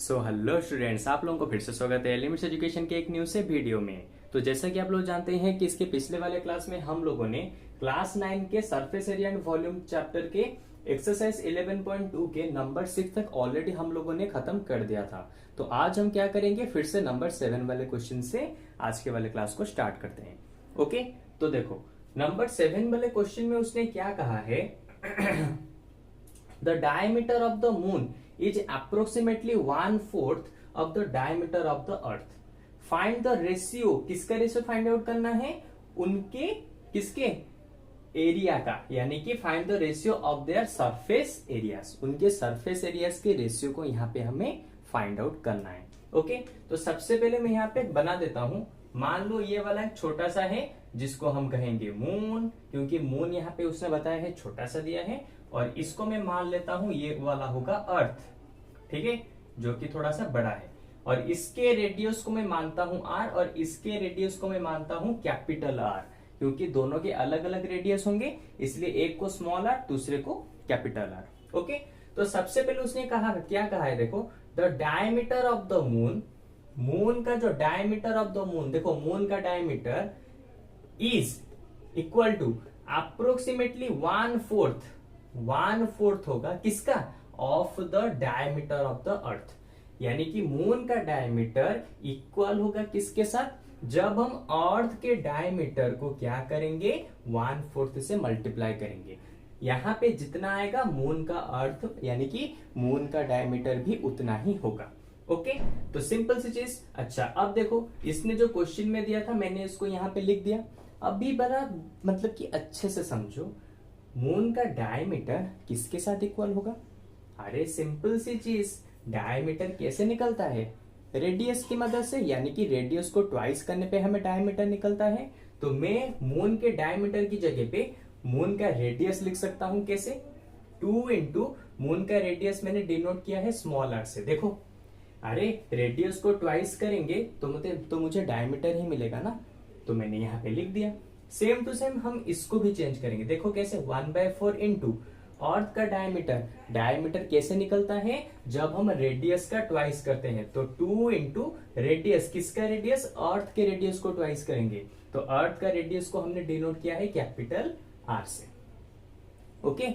So hello students, आप लोगों को फिर से स्वागत है लिमिट्स एजुकेशन के एक न्यू से वीडियो में। तो जैसा कि आप लोग जानते हैं कि इसके पिछले वाले क्लास में हम लोगों ने क्लास 9 के surface area and volume chapter के एक्सरसाइज 11.2 के नंबर 6 तक ऑलरेडी हम लोगों ने खत्म कर दिया था। तो आज हम क्या करेंगे, फिर से नंबर 7 वाले क्वेश्चन से आज के वाले क्लास को स्टार्ट करते हैं। ओके, तो देखो नंबर 7 वाले क्वेश्चन में उसने क्या कहा है the diameter of the moon is approximately 1/4 of the diameter of the earth. Find the ratio, किसका रेशियो फाइंड आउट करना है, उनके किसके एरिया का, यानी कि find the ratio of their surface areas, उनके सरफेस एरियाज के रेशियो को यहाँ पे हमें फाइंड आउट करना है। ओके, तो सबसे पहले मैं यहाँ पे बना देता हूं। मान लो ये वाला एक छोटा सा है जिसको हम कहेंगे मून, क्योंकि मून यहाँ पे उसने बताया है छोटा सा दिया है, और इसको मैं मान लेता हूं ये वाला होगा अर्थ, ठीक है, जो कि थोड़ा सा बड़ा है। और इसके रेडियस को मैं मानता हूं आर, और इसके रेडियस को मैं मानता हूं कैपिटल आर, क्योंकि दोनों के अलग अलग रेडियस होंगे, इसलिए एक को स्मॉल आर, दूसरे को कैपिटल आर। ओके, तो सबसे पहले उसने कहा, क्या कहा है, देखो the diameter of the moon, moon का जो डायमीटर ऑफ द मून, देखो मून का diameter is equal to approximately 1/4 होगा किसका, of the diameter of the earth, यानी कि मून का डायमीटर इक्वल होगा किसके साथ, जब हम अर्थ के डायमीटर को क्या करेंगे 1/4 से मल्टीप्लाई करेंगे। यहां पे जितना आएगा मून का अर्थ, यानी कि मून का डायमीटर भी उतना ही होगा। ओके, तो सिंपल सी चीज। अच्छा, अब देखो इसने जो क्वेश्चन में दिया था मैंने इसको यहां पे लिख दिया। अभी बड़ा मतलब कि अच्छे से समझो, मून का डायमीटर किसके साथ इक्वल होगा। अरे सिंपल सी चीज, डायमीटर कैसे निकलता है, रेडियस की मदद से, यानी कि रेडियस को ट्वाइस करने पे हमें डायमीटर निकलता है। तो मैं मून के डायमीटर की जगह पे मून का रेडियस लिख सकता हूं, कैसे, 2 इंटू मून का रेडियस मैंने डिनोट किया है स्मॉल आर से। देखो अरे रेडियस को ट्वाइस करेंगे तो मुझे डायमीटर ही मिलेगा ना, तो मैंने यहाँ पे लिख दिया। सेम टू सेम हम इसको भी चेंज करेंगे, देखो कैसे, 1/4 इंटू अर्थ का डायमीटर, डायमीटर कैसे निकलता है, जब हम रेडियस का ट्वाइस करते हैं, तो 2 इंटू रेडियस, किसका रेडियस, अर्थ के रेडियस को ट्वाइस करेंगे, तो अर्थ का रेडियस को हमने डिनोट किया है कैपिटल आर से। ओके,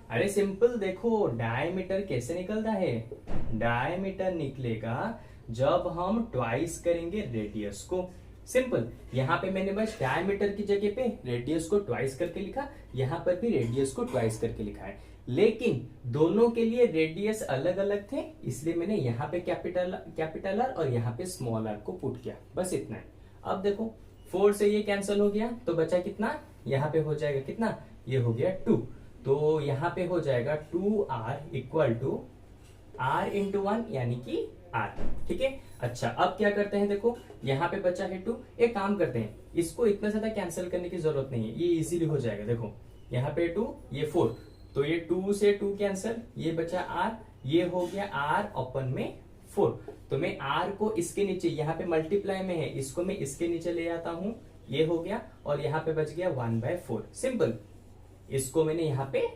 अरे सिंपल, देखो डायमीटर कैसे निकलता है, डायमीटर निकलेगा जब हम ट्वाइस करेंगे रेडियस को। सिंपल, यहाँ पे मैंने बस डायमीटर की जगह पे रेडियस को ट्वाइस करके लिखा, यहाँ पर भी रेडियस को ट्वाइस करके लिखा है, लेकिन दोनों के लिए रेडियस अलग अलग थे, इसलिए मैंने यहाँ पे कैपिटल आर और यहाँ पे स्मॉल आर को पुट किया, बस इतना है। अब देखो 4 से ये कैंसिल हो गया, तो बचा कितना, यहाँ पे हो जाएगा कितना, ये हो गया 2, तो यहाँ पे हो जाएगा 2r equal to r into 1, यानी कि r, ठीक है। अच्छा, अब क्या करते हैं, देखो यहाँ पे बचा है 2, एक काम करते हैं, इसको इतना ज्यादा कैंसिल करने की जरूरत नहीं है, ये इजीली हो जाएगा। देखो यहाँ पे 2, ये 4, तो ये 2 से 2 कैंसिल, ये बचा r, ये हो गया r अपन में 4, तो मैं r को इसके नीचे, यहाँ पे मल्टीप्लाई में है, इसको मैं इसके नीचे ले आता हूं, ये हो गया, और यहाँ पे बच गया 1/4। सिंपल, इसको मैंने यहाँ पे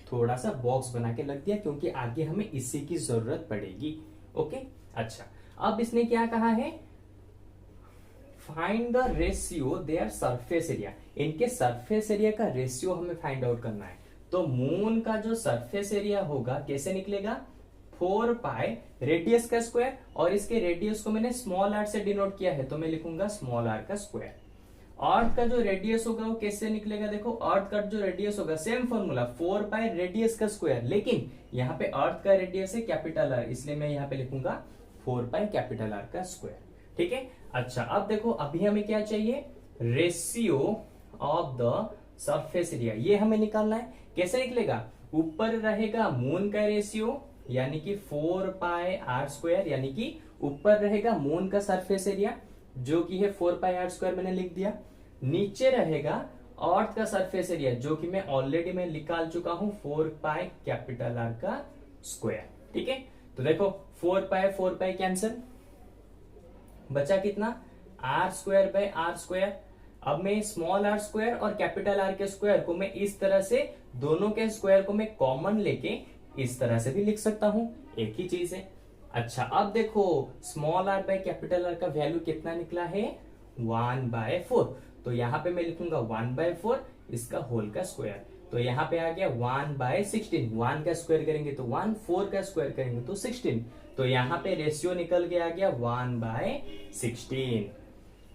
थोड़ा सा बॉक्स बना के रख दिया, क्योंकि आगे हमें इसी की जरूरत पड़ेगी। ओके, अच्छा, अब इसने क्या कहा है, find the ratio their surface area, इनके सरफेस एरिया का रेशियो हमें फाइंड आउट करना है। तो मून का जो सरफेस एरिया होगा कैसे निकलेगा, 4 पाई रेडियस का स्क्वायर, और इसके रेडियस को मैंने स्मॉल आर से डिनोट किया है, तो मैं लिखूंगा स्मॉल आर का स्क्वायर। अर्थ का जो रेडियस होगा वो कैसे निकलेगा, देखो अर्थ का जो रेडियस होगा, सेम फॉर्मूला, 4 पाई रेडियस का स्क्वायर, लेकिन यहाँ पे अर्थ का रेडियस है कैपिटल आर, इसलिए मैं यहाँ पे लिखूंगा 4 पाई कैपिटल आर का स्क्वायर, ठीक है। अच्छा, अब देखो अभी हमें क्या चाहिए, ratio of the surface area, ये हमें निकालना है। कैसे निकलेगा, ऊपर रहेगा मून का रेशियो, यानी कि 4 पाई आर स्क्वायर, यानी कि ऊपर रहेगा मून का सरफेस एरिया जो कि है 4 पाई आर स्क्वायर, मैंने लिख दिया। नीचे रहेगा अर्थ का सरफेस एरिया, जो कि मैं ऑलरेडी निकाल चुका हूं, 4 पाई कैपिटल आर का स्क्वायर, ठीक है। तो देखो 4 पाई कैंसिल, बचा कितना, R square by R square. अब मैं स्मॉल आर स्क्वायर और कैपिटल आर के स्क्वायर को मैं इस तरह से, दोनों के स्क्वायर को मैं कॉमन लेके इस तरह से भी लिख सकता हूं, एक ही चीज है। अच्छा अब देखो small R by capital R का वैल्यू कितना निकला है 1/4। तो यहाँ पे मैं लिखूंगा 1/4 इसका होल का स्क्वायर। तो यहाँ पे आ गया 1/16। 1 का स्क्वायर करेंगे तो 1, 4 का स्क्वायर करेंगे तो 16। तो यहाँ पे रेशियो निकल के आ गया 1/16।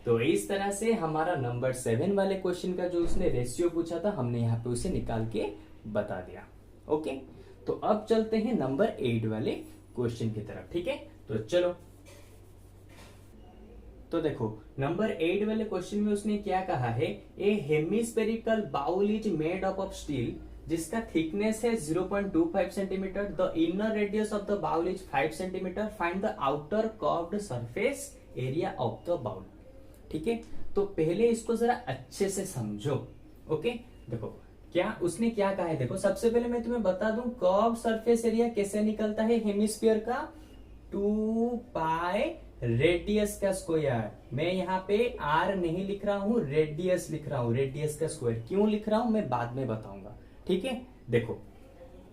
तो इस तरह से हमारा नंबर 7 वाले क्वेश्चन का जो उसने रेशियो पूछा था हमने यहाँ पे उसे निकाल के बता दिया। ओके, तो अब चलते हैं नंबर 8 वाले क्वेश्चन की तरफ। ठीक है, तो चलो। तो देखो नंबर 8 वाले क्वेश्चन में उसने क्या कहा है, a hemispherical bowl is made up of steel जिसका थिकनेस है 0.25 centimetre. The inner radius of the bowl is 5 centimetre. Find the outer curved surface area of the bowl. ठीक है, तो पहले इसको जरा अच्छे से समझो। ओके, देखो क्या उसने क्या कहा है। देखो सबसे पहले मैं तुम्हें बता दूं कर्व सरफेस एरिया कैसे निकलता है हेमिस्फीयर का, 2 पाई रेडियस का स्क्वायर। मैं यहाँ पे आर नहीं लिख रहा हूं, रेडियस लिख रहा हूं, रेडियस का स्क्वायर। क्यों लिख रहा हूं मैं बाद में बताऊंगा। ठीक है, देखो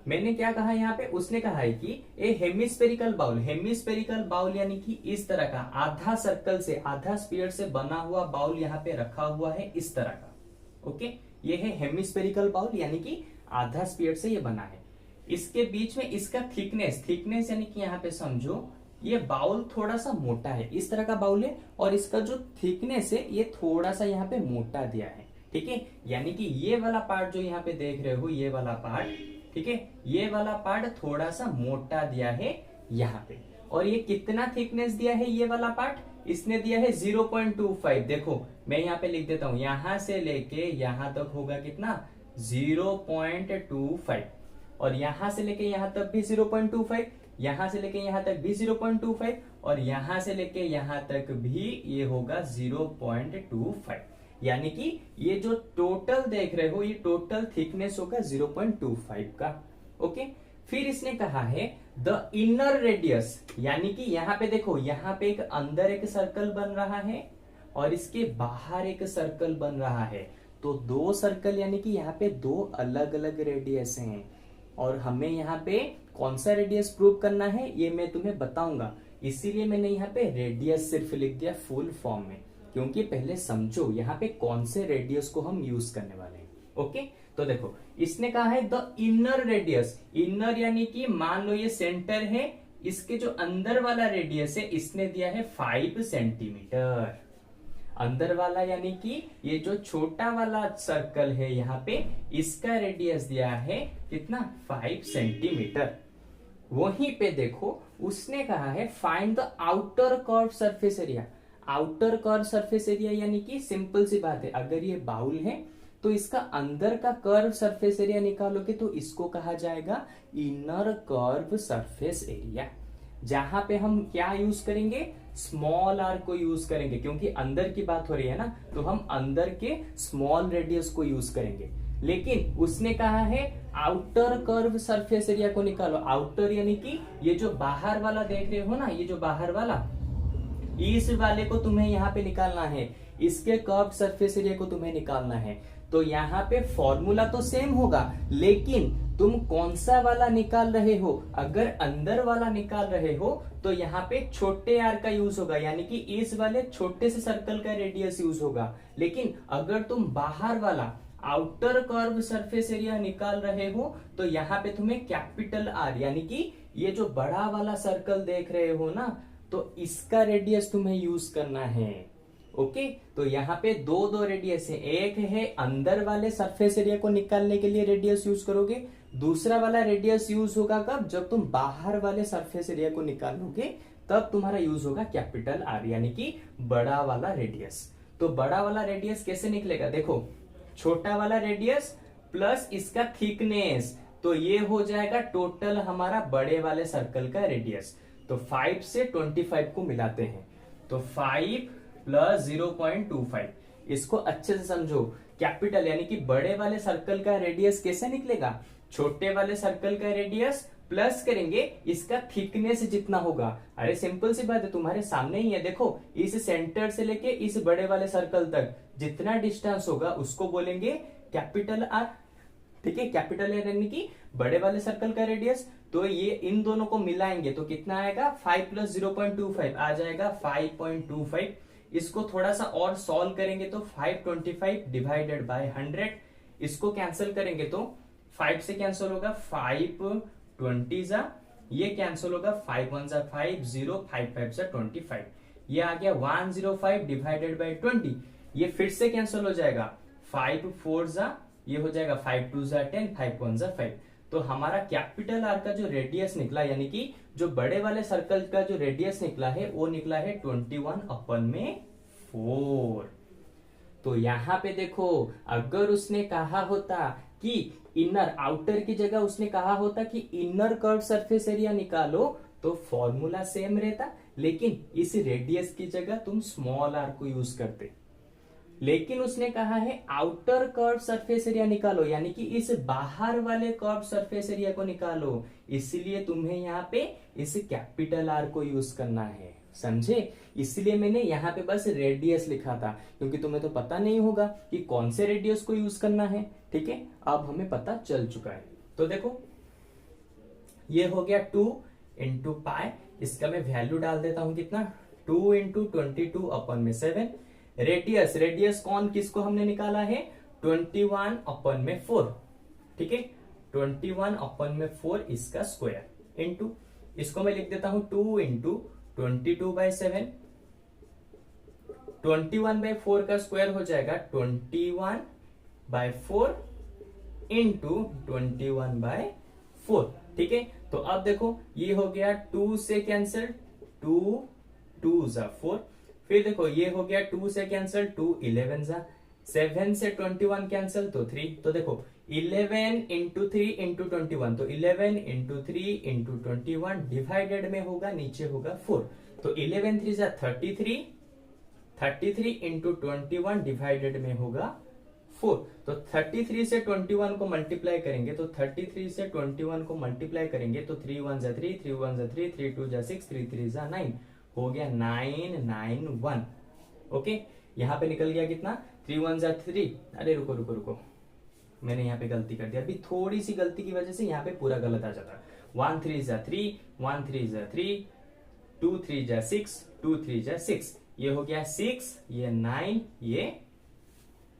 मैंने क्या कहा यहाँ पे, उसने कहा है कि ए हेमिस्फेरिकल बाउल, हेमिस्फेरिकल बाउल यानी कि इस तरह का आधा सर्कल से आधा स्फीयर से बना हुआ बाउल यहाँ पे रखा हुआ है इस तरह का। ओके, ये है हेमिस्फेरिकल बाउल यानी कि आधा स्फीयर से ये बना है। इसके बीच में इसका थिकनेस, थिकनेस यानी कि यहाँ पे समझो ये बाउल थोड़ा सा मोटा है, इस तरह का बाउल है और इसका जो थिकनेस है ये थोड़ा सा यहाँ पे मोटा दिया है। ठीक है, यानी कि ये वाला पार्ट जो यहाँ पे देख रहे हो, ये वाला पार्ट, ठीक है, ये वाला पार्ट थोड़ा सा मोटा दिया है यहाँ पे। और ये कितना थिकनेस दिया है ये वाला पार्ट, इसने दिया है 0.25। देखो मैं यहाँ पे लिख देता हूं, यहां से लेके यहां तक होगा कितना 0.25 और यहां से लेके यहां तक भी 0.25, यहां से लेके यहां तक भी 0.25 और यहां से लेके यहां तक भी ये होगा 0.25। यानी कि ये जो टोटल देख रहे हो ये टोटल थिकनेस होगा 0.25 का। ओके, फिर इसने कहा है द इनर रेडियस, यानी कि यहाँ पे देखो यहाँ पे एक अंदर एक सर्कल बन रहा है और इसके बाहर एक सर्कल बन रहा है। तो दो सर्कल यानी कि यहाँ पे दो अलग अलग रेडियस हैं और हमें यहाँ पे कौन सा रेडियस प्रूव करना है ये मैं तुम्हें बताऊंगा। इसीलिए मैंने यहाँ पे रेडियस सिर्फ लिख दिया फुल फॉर्म में, क्योंकि पहले समझो यहाँ पे कौन से रेडियस को हम यूज करने वाले हैं। ओके, तो देखो इसने कहा है द इनर रेडियस, इनर यानी कि मान लो ये सेंटर है, इसके जो अंदर वाला रेडियस है इसने दिया है 5 सेंटीमीटर। अंदर वाला यानी कि ये जो छोटा वाला सर्कल है यहाँ पे इसका रेडियस दिया है कितना 5 सेंटीमीटर। वहीं पे देखो उसने कहा है find the outer curve surface area. Outer curve surface area यानी कि सिंपल सी बात है, अगर ये बाउल है तो इसका अंदर का कर्व सरफेस एरिया निकालोगे तो इसको कहा जाएगा इनर कर्व सरफेस एरिया। जहां पे हम क्या यूज करेंगे, स्मॉल आर को यूज करेंगे, क्योंकि अंदर की बात हो रही है ना, तो हम अंदर के स्मॉल रेडियस को यूज करेंगे। लेकिन उसने कहा है आउटर कर्व सरफेस एरिया को निकालो। आउटर यानी कि ये जो बाहर वाला देख रहे हो ना, ये जो बाहर वाला, इस वाले को तुम्हें यहाँ पे निकालना है, इसके कर्व सरफेस एरिया को तुम्हें निकालना है। तो यहाँ पे फॉर्मूला तो सेम होगा, लेकिन तुम कौन सा वाला निकाल रहे हो। अगर अंदर वाला निकाल रहे हो तो यहाँ पे छोटे आर का यूज होगा, यानी कि इस वाले छोटे से सर्कल का रेडियस यूज होगा। लेकिन अगर तुम बाहर वाला आउटर कर्व सरफेस एरिया निकाल रहे हो तो यहाँ पे तुम्हें कैपिटल आर, यानी कि ये जो बड़ा वाला सर्कल देख रहे हो ना, तो इसका रेडियस तुम्हें यूज करना है। ओके, तो यहाँ पे दो रेडियस है, एक है अंदर वाले सरफेस एरिया को निकालने के लिए रेडियस यूज करोगे, दूसरा वाला रेडियस यूज होगा कब, जब तुम बाहर वाले सरफेस एरिया को निकालोगे तब तुम्हारा यूज होगा कैपिटल आर, यानी कि बड़ा वाला रेडियस। तो बड़ा वाला रेडियस कैसे निकलेगा, देखो छोटा वाला रेडियस प्लस इसका थिकनेस, तो ये हो जाएगा टोटल हमारा बड़े वाले सर्कल का रेडियस। तो 5 से 25 को मिलाते हैं तो 5 प्लस 0.25, इसको अच्छे से समझो। कैपिटल यानी कि बड़े वाले सर्कल का रेडियस कैसे निकलेगा, छोटे वाले सर्कल का रेडियस प्लस करेंगे इसका थिकनेस जितना होगा। अरे सिंपल सी बात है, तुम्हारे सामने ही है, देखो इस सेंटर से लेके इस बड़े वाले सर्कल तक जितना डिस्टेंस होगा उसको बोलेंगे कैपिटल आर। ठीक है, कैपिटल आर यानी कि बड़े वाले सर्कल का रेडियस, तो ये इन दोनों को मिलाएंगे तो कितना आएगा 5 प्लस 0.25 आ जाएगा 5.25। इसको थोड़ा सा और सॉल्व करेंगे तो 525 डिवाइडेड बाय 100, इसको कैंसिल करेंगे तो 5 से कैंसिल होगा 5 20 जा, ये कैंसिल होगा 5 1 जा 5 0 5 5 जा 25, ये आ गया 105 डिवाइडेड बाय 20, ये फिर से कैंसिल हो जाएगा 5 4 जा, ये हो जाएगा 5 2 जा 10 5 1 जा 5। तो हमारा कैपिटल आर का जो रेडियस निकला, यानी कि जो बड़े वाले सर्कल का जो रेडियस निकला है वो निकला है 21/4। तो यहां पे देखो, अगर उसने कहा होता कि इनर आउटर की जगह उसने कहा होता कि इनर कर्व सरफेस एरिया निकालो तो फॉर्मूला सेम रहता, लेकिन इस रेडियस की जगह तुम स्मॉल आर को यूज करते। लेकिन उसने कहा है आउटर कर्व सरफेस एरिया निकालो, यानी कि इस बाहर वाले कर्व सरफेस एरिया को निकालो, इसलिए तुम्हें यहाँ पे इस कैपिटल आर को यूज करना है, समझे। इसलिए मैंने यहाँ पे बस रेडियस लिखा था, क्योंकि तुम्हें तो पता नहीं होगा कि कौन से रेडियस को यूज करना है। ठीक है, अब हमें पता चल चुका है। तो देखो ये हो गया 2 इंटू पाई, इसका मैं वैल्यू डाल देता हूं कितना 2 इंटू 22/7। रेडियस कौन किसको हमने निकाला है 21/4। ठीक है, 21/4 इसका स्क्वायर इंटू इसको मैं लिख देता हूं 2 इंटू 22/7। 21/4 का स्क्वायर हो जाएगा 21/4 इंटू 21/4। ठीक है, तो अब देखो ये हो गया 2 से कैंसिल 2 2 जा 4, फिर देखो ये हो गया 2 से कैंसिल 2 11 जा, 7 से 21 कैंसिल तो 3, तो देखो 11 इंटू 3 इंटू 21, तो 11 इंटू 3 इंटू 21 डिवाइडेड में होगा नीचे होगा 4, तो 11 3 जा 33, 33 इंटू 21 डिवाइडेड में होगा 4। तो 33 से 21 को मल्टीप्लाई करेंगे, तो 33 से 21 को मल्टीप्लाई करेंगे तो 3 1 जा 3 3 1 जा 3 3 2 जा 6 3 3 जा 9, हो गया 991। ओके, यहां पे निकल गया कितना 3 1 जा 3। अरे रुको रुको रुको, मैंने यहाँ पे गलती कर दी, अभी थोड़ी सी गलती की वजह से यहाँ पे पूरा गलत आ जाता। 1 3 जा 3 1 3 जा 3 2 3 जा 6 2 3 जा 6, ये हो गया 6, ये 9, ये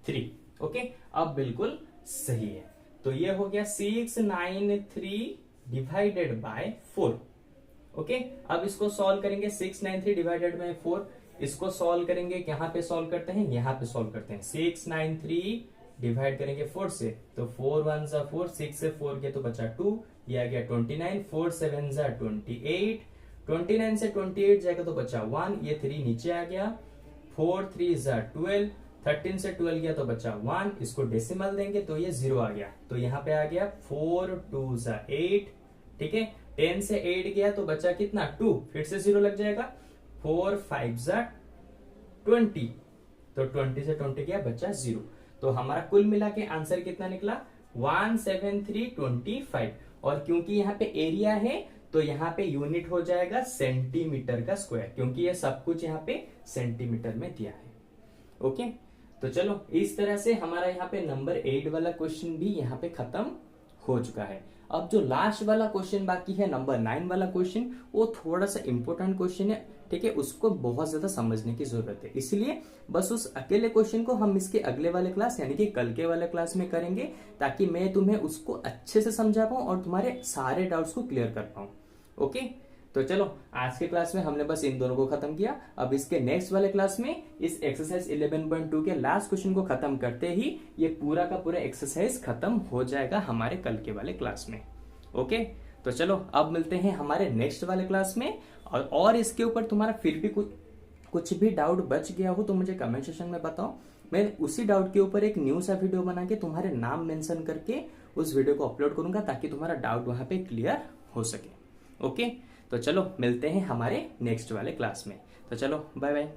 3। ओके, अब बिल्कुल सही है। तो ये हो गया 693 डिवाइडेड बाय 4। ओके, अब इसको सॉल्व करेंगे 693 डिवाइडेड बाय 4, इसको सॉल्व करेंगे, कहां पे सॉल्व करते हैं, यहां पे सॉल्व करते हैं। 693 डिवाइड करेंगे 4 से, तो 4 1 जा 4, 6 से 4 गया तो बचा 2, ये आ गया 29, 4 7 जा 28, 29 से 28 जाएगा तो बचा 1, ये 3 नीचे आ गया, 4 3 जा 12, 13 से 12 गया तो बचा 1, इसको डेसिमल देंगे तो ये 0 आ गया, तो यहाँ पे आ गया 4 2 जा 8। ठीक है, 10 से 8 गया तो बचा कितना 2, फिर से 0 लग जाएगा, 4 5 जा 20, तो 20 से 20 गया बचा 0। तो हमारा कुल मिला के आंसर कितना निकला 17325। और क्योंकि यहाँ पे एरिया है तो यहाँ पे यूनिट हो जाएगा सेंटीमीटर का स्क्वायर, क्योंकि ये सब कुछ यहाँ पे सेंटीमीटर में दिया है। ओके, तो चलो इस तरह से हमारा यहाँ पे नंबर 8 वाला क्वेश्चन भी यहाँ पे खत्म हो चुका है। अब जो लास्ट वाला क्वेश्चन बाकी है नंबर 9 वाला क्वेश्चन, वो थोड़ा सा इंपॉर्टेंट क्वेश्चन है। ठीक है, उसको बहुत ज्यादा समझने की जरूरत है, इसलिए बस उस अकेले क्वेश्चन को हम इसके अगले वाले क्लास यानी कि कल के वाले क्लास में करेंगे, ताकि मैं तुम्हें उसको अच्छे से समझा पाऊं और तुम्हारे सारे डाउट्स को क्लियर कर पाऊं। ओके, तो चलो आज के क्लास में हमने बस इन दोनों को खत्म किया। अब इसके नेक्स्ट वाले क्लास में इस एक्सरसाइज 11.2 के लास्ट क्वेश्चन को खत्म करते ही ये पूरा का पूरा एक्सरसाइज खत्म हो जाएगा हमारे कल के वाले क्लास में। ओके, तो चलो अब मिलते हैं हमारे नेक्स्ट वाले क्लास में। और इसके ऊपर तुम्हारा फिर भी कुछ भी डाउट बच गया हो तो मुझे कमेंट सेक्शन में बताओ, मैं उसी डाउट के ऊपर एक न्यू सा वीडियो बना के तुम्हारे नाम मेंशन करके उस वीडियो को अपलोड करूंगा, ताकि तुम्हारा डाउट वहां पे क्लियर हो सके। ओके, तो चलो मिलते हैं हमारे नेक्स्ट वाले क्लास में। तो चलो बाय बाय।